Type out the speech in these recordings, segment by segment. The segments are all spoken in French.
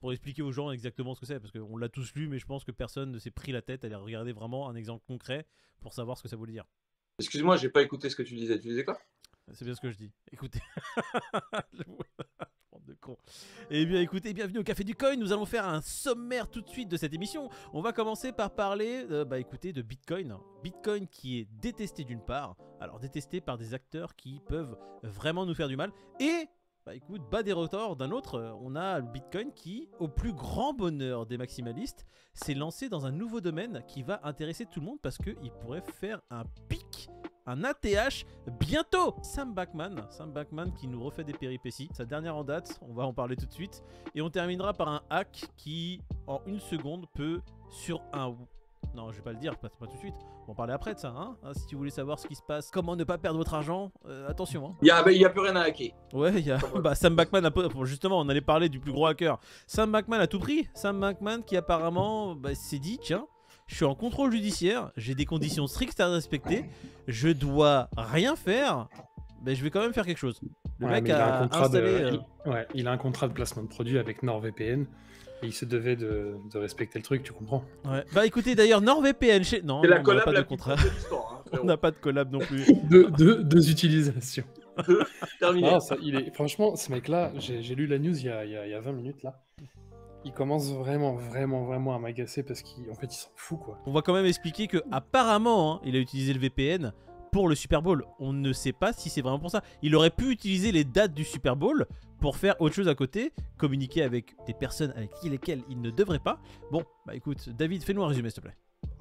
pour expliquer aux gens exactement ce que c'est, parce qu'on l'a tous lu, mais je pense que personne ne s'est pris la tête à aller regarder vraiment un exemple concret pour savoir ce que ça voulait dire. Excuse-moi, j'ai pas écouté ce que tu disais. Tu disais quoi? C'est bien ce que je dis. Écoutez. De con. Eh bien écoutez, bienvenue au Café du Coin. Nous allons faire un sommaire tout de suite de cette émission. On va commencer par parler écoutez, de Bitcoin. Bitcoin qui est détesté d'une part, alors détesté par des acteurs qui peuvent vraiment nous faire du mal, et écoute, bas des retorts d'un autre. On a le Bitcoin qui, au plus grand bonheur des maximalistes, s'est lancé dans un nouveau domaine qui va intéresser tout le monde parce qu'il pourrait faire un pic, un ATH bientôt. Sam Bankman qui nous refait des péripéties. Sa dernière en date, on va en parler tout de suite. Et on terminera par un hack qui, en une seconde, peut sur un... Non, je vais pas le dire, pas tout de suite. On va en parler après de ça, hein. Si vous voulez savoir ce qui se passe, comment ne pas perdre votre argent, attention. Hein. Il y a plus rien à hacker. Ouais, il y a... Sam Bankman, justement, on allait parler du plus gros hacker. Sam Bankman a tout pris. Sam Bankman qui apparemment s'est dit, tiens, je suis en contrôle judiciaire, j'ai des conditions strictes à respecter, je dois rien faire, mais je vais quand même faire quelque chose. Le mec a installé... il a un contrat de placement de produit avec NordVPN. Et il se devait de respecter le truc, tu comprends? Ouais. Bah écoutez, d'ailleurs, NordVPN chez... Non, c'est la on collab n'a pas la de contrat. Hein, on n'a pas de collab non plus. Deux utilisations. Terminé. Non, franchement, ce mec-là, j'ai lu la news il y a 20 minutes, là. Il commence vraiment à m'agacer parce qu'en fait, il s'en fout, quoi. On va quand même expliquer que apparemment, hein, il a utilisé le VPN pour le Super Bowl. On ne sait pas si c'est vraiment pour ça. Il aurait pu utiliser les dates du Super Bowl pour faire autre chose à côté, communiquer avec des personnes avec lesquelles il ne devrait pas. Bon, écoute, David, fais-nous un résumé, s'il te plaît.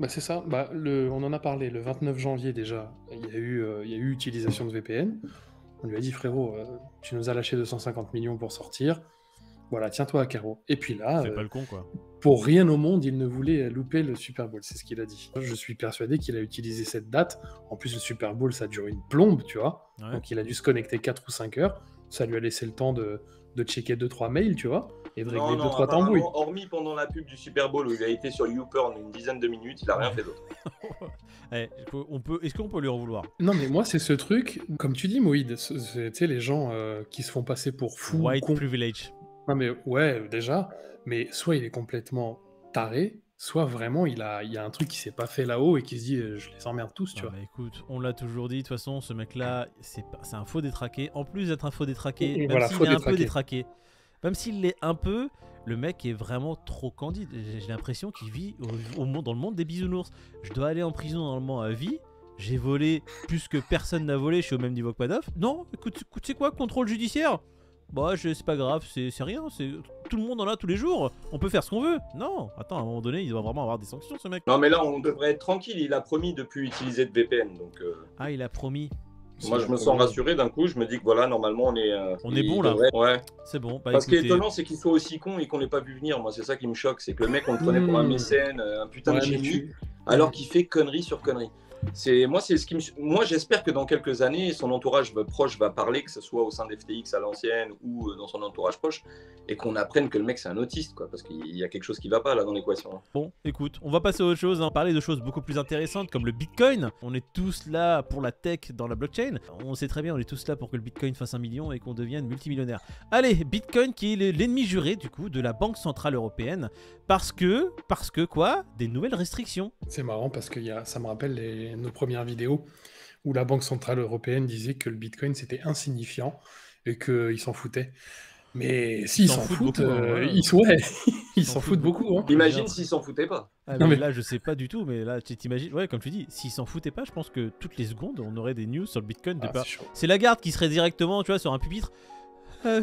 C'est ça. On en a parlé le 29 janvier déjà. Il y a eu utilisation de VPN. On lui a dit, frérot, tu nous as lâché 250 millions pour sortir. Voilà, tiens-toi à carreau. Et puis là, c'est pas le con, quoi. Pour rien au monde, il ne voulait louper le Super Bowl. C'est ce qu'il a dit. Je suis persuadé qu'il a utilisé cette date. En plus, le Super Bowl, ça dure une plombe, tu vois. Ouais. Donc, il a dû se connecter 4 ou 5 heures. Ça lui a laissé le temps de checker 2-3 mails, tu vois, et de régler 2-3 tambouilles. Hormis pendant la pub du Super Bowl où il a été sur YouPorn une dizaine de minutes, il a rien fait d'autre. Est-ce qu'on peut lui en vouloir? Non, mais moi, c'est ce truc, comme tu dis, Moïd, tu sais, les gens qui se font passer pour fous. White privilege. Non, mais ouais, déjà, mais soit il est complètement taré, soit vraiment il a un truc qui s'est pas fait là-haut et qui se dit je les emmerde tous, tu vois. Écoute, on l'a toujours dit, de toute façon, ce mec-là, c'est un faux détraqué. En plus d'être un faux détraqué, même s'il l'est un peu, le mec est vraiment trop candide. J'ai l'impression qu'il vit dans le monde des bisounours. Je dois aller en prison normalement à vie. J'ai volé plus que personne n'a volé, je suis au même niveau que Madoff. Non, écoute, tu sais quoi, contrôle judiciaire? C'est pas grave, c'est rien, tout le monde en a tous les jours, on peut faire ce qu'on veut. Non, attends, à un moment donné, il doit vraiment avoir des sanctions, ce mec. Non, mais là, on devrait être tranquille, il a promis de plus utiliser de VPN, donc... Ah, il a promis. Moi, je me sens rassuré d'un coup, je me dis que voilà, normalement, on est bon, là. Ouais. C'est bon. Parce que ce qui est étonnant, c'est qu'il soit aussi con et qu'on l'ait pas vu venir. Moi, c'est ça qui me choque, c'est que le mec, on le prenait pour un mécène, un putain de génie, alors qu'il fait connerie sur connerie. Moi, j'espère que dans quelques années, son entourage proche va parler, que ce soit au sein d'FTX à l'ancienne ou dans son entourage proche, et qu'on apprenne que le mec c'est un autiste, quoi, parce qu'il y a quelque chose qui va pas là dans l'équation. Bon, écoute, on va passer à autre chose, parler de choses beaucoup plus intéressantes comme le Bitcoin. On est tous là pour la tech dans la blockchain. On sait très bien, on est tous là pour que le Bitcoin fasse 1 million et qu'on devienne multimillionnaire. Allez, Bitcoin qui est l'ennemi juré du coup de la Banque Centrale Européenne, parce que quoi? Des nouvelles restrictions. C'est marrant parce que ça me rappelle nos premières vidéos où la Banque Centrale Européenne disait que le Bitcoin c'était insignifiant et qu'ils s'en foutaient. Mais s'ils s'en foutent, ils s'en foutent beaucoup. Hein. Imagine s'ils s'en foutaient pas. Non, mais là, je sais pas du tout, mais là, tu t'imagines, ouais, comme tu dis, s'ils s'en foutaient pas, je pense que toutes les secondes, on aurait des news sur le Bitcoin. C'est Lagarde qui serait directement, tu vois, sur un pupitre.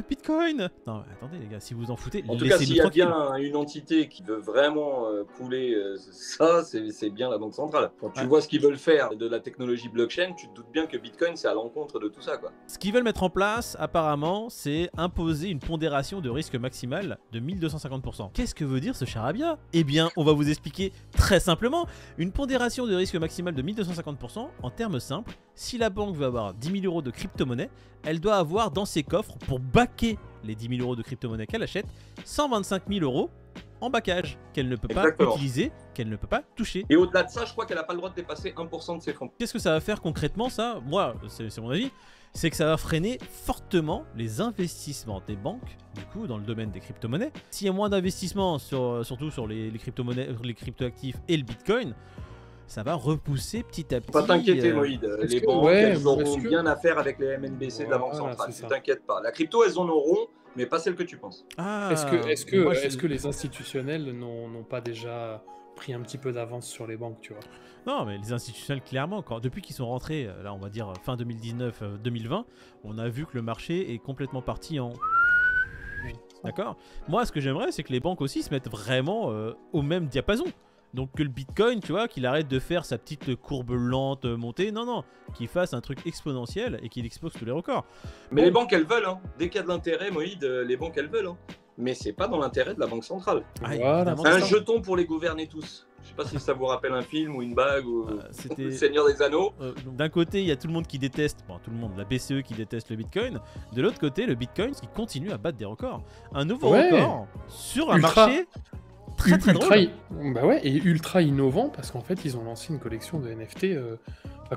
Bitcoin. Non, attendez les gars, si vous en foutez, en tout cas, s'il y a bien une entité qui veut vraiment couler ça, c'est bien la Banque Centrale. Quand tu vois ce qu'ils veulent faire de la technologie blockchain, tu te doutes bien que Bitcoin, c'est à l'encontre de tout ça, quoi. Ce qu'ils veulent mettre en place, apparemment, c'est imposer une pondération de risque maximale de 1250%. Qu'est-ce que veut dire ce charabia? Eh bien, on va vous expliquer très simplement. Une pondération de risque maximale de 1250%, en termes simples, si la banque veut avoir 10 000 euros de crypto-monnaie, elle doit avoir dans ses coffres, pour backer les 10 000 euros de crypto-monnaie qu'elle achète, 125 000 euros en backage qu'elle ne peut pas utiliser, qu'elle ne peut pas toucher. Et au-delà de ça, je crois qu'elle n'a pas le droit de dépasser 1% de ses fonds. Qu'est-ce que ça va faire concrètement, ça? Moi, c'est mon avis. c'est que ça va freiner fortement les investissements des banques, du coup, dans le domaine des crypto-monnaies. S'il y a moins d'investissements, surtout sur les crypto-monnaies, les crypto-actifs et le Bitcoin, ça va repousser petit à petit. Pas t'inquiéter, Moïd. Les banques, elles auront bien à faire avec les MNBC de la Banque centrale. Ne t'inquiète pas. La crypto, elles en auront, mais pas celle que tu penses. Est-ce que les institutionnels n'ont pas déjà pris un petit peu d'avance sur les banques, tu vois? Non, mais les institutionnels, clairement, depuis qu'ils sont rentrés, là, on va dire fin 2019-2020, on a vu que le marché est complètement parti en... D'accord? Moi, ce que j'aimerais, c'est que les banques aussi se mettent vraiment au même diapason. Donc que le Bitcoin, tu vois, qu'il arrête de faire sa petite courbe lente montée. Non, qu'il fasse un truc exponentiel et qu'il explose tous les records. Mais les banques, elles veulent. Hein. Dès qu'il y a de l'intérêt, Moïd, les banques, elles veulent. Hein. Mais c'est pas dans l'intérêt de la Banque centrale. Voilà. C'est un jeton pour les gouverner tous. Je sais pas si ça vous rappelle un film ou une bague ou le Seigneur des Anneaux. D'un côté, il y a tout le monde qui déteste, tout le monde, la BCE qui déteste le Bitcoin. De l'autre côté, le Bitcoin qui continue à battre des records. Un nouveau record sur un marché... Très drôle. Bah ouais, et ultra innovant parce qu'en fait ils ont lancé une collection de NFT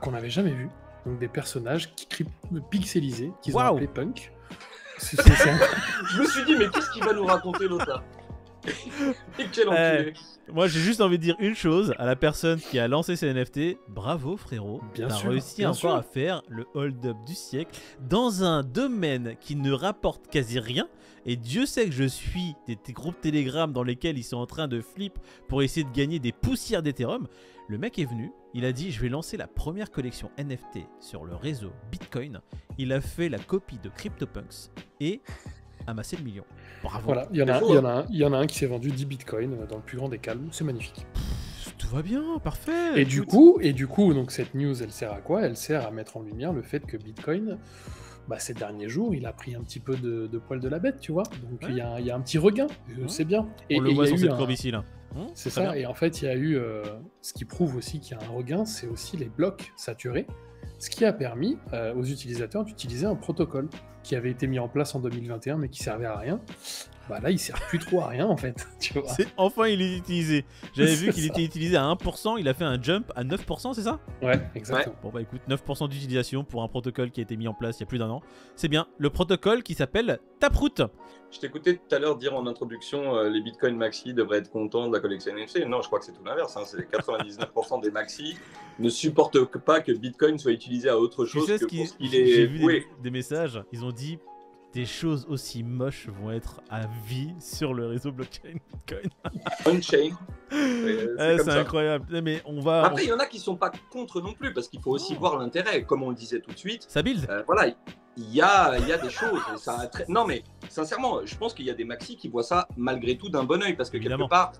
qu'on n'avait jamais vu. Donc des personnages pixelisés qu'ils ont appelés punk. Je me suis dit mais qu'est-ce qu'il va nous raconter l'autre là? Quel enculé. Moi j'ai juste envie de dire une chose à la personne qui a lancé ces NFT. Bravo frérot, t'as réussi encore à faire le hold-up du siècle dans un domaine qui ne rapporte quasi rien. Et Dieu sait que je suis des groupes Telegram dans lesquels ils sont en train de flip pour essayer de gagner des poussières d'Ethereum. Le mec est venu, il a dit je vais lancer la première collection NFT sur le réseau Bitcoin. Il a fait la copie de CryptoPunks et amassé le million. Bravo. Voilà, il y en a un qui s'est vendu 10 Bitcoins dans le plus grand des calmes, c'est magnifique. Tout va bien, parfait. Et du coup, donc cette news, elle sert à quoi? Elle sert à mettre en lumière le fait que Bitcoin... ces derniers jours, il a pris un petit peu de poil de la bête, tu vois. Donc il y a un petit regain, c'est bien. On le voit sur cette courbe ici, là. C'est ça, et en fait, il y a eu... ce qui prouve aussi qu'il y a un regain, c'est aussi les blocs saturés, ce qui a permis aux utilisateurs d'utiliser un protocole qui avait été mis en place en 2021, mais qui servait à rien. Là, il sert plus trop à rien, en fait. Tu vois. Enfin, il est utilisé. J'avais vu qu'il était utilisé à 1%, il a fait un jump à 9%, c'est ça? Ouais, exactement. Ouais. Bon, écoute, 9% d'utilisation pour un protocole qui a été mis en place il y a plus d'1 an. C'est bien. Le protocole qui s'appelle Taproot. Je t'écoutais tout à l'heure dire en introduction les Bitcoin Maxi devraient être contents de la collection NFC. Non, je crois que c'est tout l'inverse. Hein. C'est 99% des Maxi ne supportent pas que Bitcoin soit utilisé à autre chose que pour ce qu'il est. J'ai vu des messages, ils ont dit des choses aussi moches vont être à vie sur le réseau blockchain Bitcoin. On-chain. C'est incroyable. Mais Après, il y en a qui sont pas contre non plus parce qu'il faut aussi voir l'intérêt. Comme on le disait tout de suite. Ça build. Voilà, il y a des choses. Non, mais sincèrement, je pense qu'il y a des maxis qui voient ça malgré tout d'un bon oeil parce que quelque part,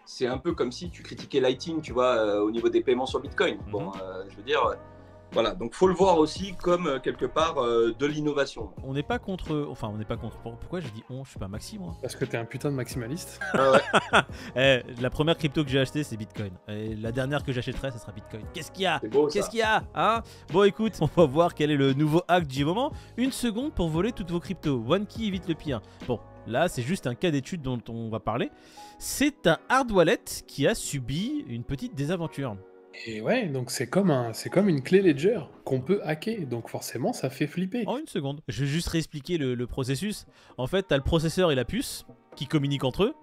c'est un peu comme si tu critiquais Lightning, tu vois, au niveau des paiements sur Bitcoin. Bon, je veux dire. Voilà, donc faut le voir aussi comme quelque part de l'innovation. On n'est pas contre. Enfin, on n'est pas contre. Pourquoi j'ai dit on? Je suis pas maxi, moi. Parce que t'es un putain de maximaliste. La première crypto que j'ai acheté, c'est Bitcoin. Et la dernière que j'achèterai, ce sera Bitcoin. Qu'est-ce qu'il y a? Qu'est-ce qu'il y a, hein? Bon, écoute, on va voir quel est le nouveau hack du moment. 1 seconde pour voler toutes vos cryptos. One key évite le pire. Bon, là, c'est juste un cas d'étude dont on va parler. C'est un hard wallet qui a subi une petite désaventure. Et ouais, donc c'est comme une clé Ledger qu'on peut hacker, donc forcément ça fait flipper. En 1 seconde, je vais juste réexpliquer le processus. En fait, t'as le processeur et la puce qui communiquent entre eux.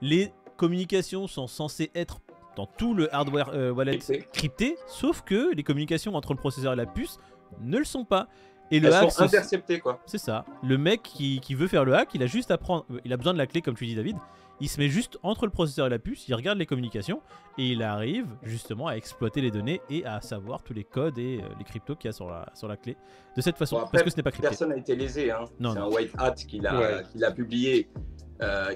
Les communications sont censées être dans tout le hardware wallet crypté, sauf que les communications entre le processeur et la puce ne le sont pas. Et le hack, sont interceptées, quoi. C'est ça. Le mec qui veut faire le hack, il a juste à prendre, il a besoin de la clé comme tu dis David. Il se met juste entre le processeur et la puce, il regarde les communications et il arrive justement à exploiter les données et à savoir tous les codes et les cryptos qu'il y a sur la clé de cette façon. Après, parce que ce n'est pas crypté. Personne n'a été lésé. Hein. C'est un white hat qu'il a publié.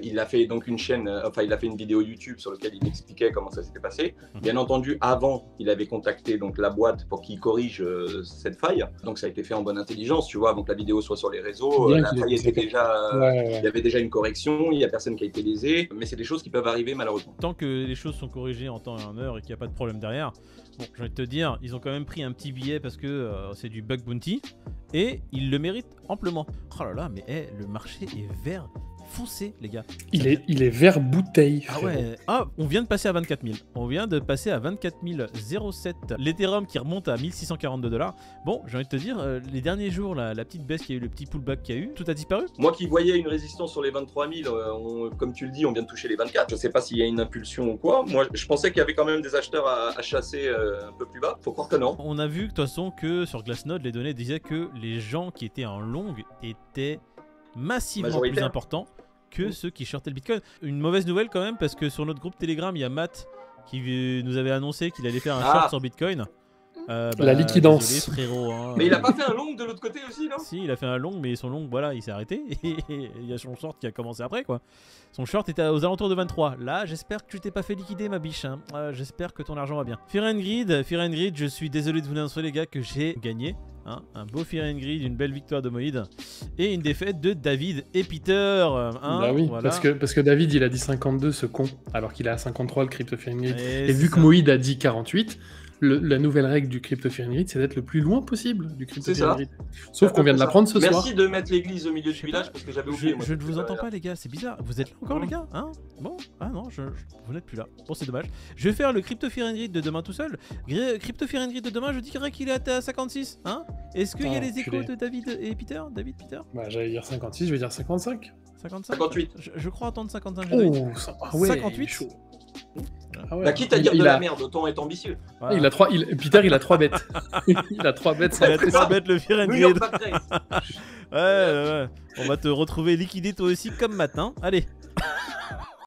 Il a fait donc une chaîne, il a fait une vidéo YouTube sur laquelle il expliquait comment ça s'était passé. Bien entendu, avant, il avait contacté donc la boîte pour qu'il corrige cette faille. Donc ça a été fait en bonne intelligence, tu vois, avant que la vidéo soit sur les réseaux. La faille était déjà, il y avait déjà une correction, il n'y a personne qui a été lésé, mais c'est des choses qui peuvent arriver malheureusement. Tant que les choses sont corrigées en temps et en heure et qu'il n'y a pas de problème derrière, bon, j'ai envie de te dire, ils ont quand même pris un petit billet parce que c'est du bug bounty et ils le méritent amplement. Oh là là, mais le marché est vert. foncez les gars. Il est vert bouteille. Ah ouais, on vient de passer à 24 000. On vient de passer à 24 007. L'Ethereum qui remonte à 1642 $. Bon, j'ai envie de te dire, les derniers jours, la petite baisse qu'il y a eu, le petit pullback qu'il y a eu, tout a disparu. Moi qui voyais une résistance sur les 23 000, comme tu le dis, on vient de toucher les 24. Je sais pas s'il y a une impulsion ou quoi. Moi, je pensais qu'il y avait quand même des acheteurs à chasser un peu plus bas. Faut croire que non. On a vu de toute façon que sur Glassnode, les données disaient que les gens qui étaient en long étaient massivement plus importants que ceux qui shortaient le Bitcoin. Une mauvaise nouvelle quand même, parce que sur notre groupe Telegram, il y a Matt qui nous avait annoncé qu'il allait faire un short sur Bitcoin. La liquidance. Désolé, frérot, hein. Mais il a pas fait un long de l'autre côté aussi, non? Si, il a fait un long, mais son long, voilà, il s'est arrêté. Et il y a son short qui a commencé après, quoi. Son short était aux alentours de 23. Là, j'espère que tu t'es pas fait liquider, ma biche. Hein. J'espère que ton argent va bien. Fear and Greed, je suis désolé de vous annoncer, les gars, que j'ai gagné. Hein, un beau Fear and Greed, une belle victoire de Moïd et une défaite de David et Peter. Hein, bah oui, voilà. parce que David, il a dit 52, ce con, alors qu'il est à 53 le Crypto Fear and Greed. Et vu que Moïd a dit 48, la nouvelle règle du Crypto Fear and Greed, c'est d'être le plus loin possible du Crypto Fear and Greed. Sauf qu'on vient de l'apprendre ce soir. Merci de mettre l'église au milieu du village parce que j'avais oublié. Je ne vous entends pas, les gars, c'est bizarre. Vous êtes là encore, les gars, hein? Bon, ah non, vous n'êtes plus là. Bon, c'est dommage. Je vais faire le Crypto Fear and Greed de demain tout seul. Crypto Fear and Greed de demain, je dirais qu'il est à 56, hein? Est-ce qu'il y a les échos de David et Peter? Bah, j'allais dire 56, je vais dire 55. 58. Je crois entendre 55. Oh, ouais, 58. Ah ouais, bah, quitte à dire de la merde, autant être ambitieux. Voilà. Peter, il a 3 bêtes. Il a 3 bêtes. Il a 3 bêtes, le Fear and Greed. Ouais. On va te retrouver liquidé toi aussi comme matin. Allez,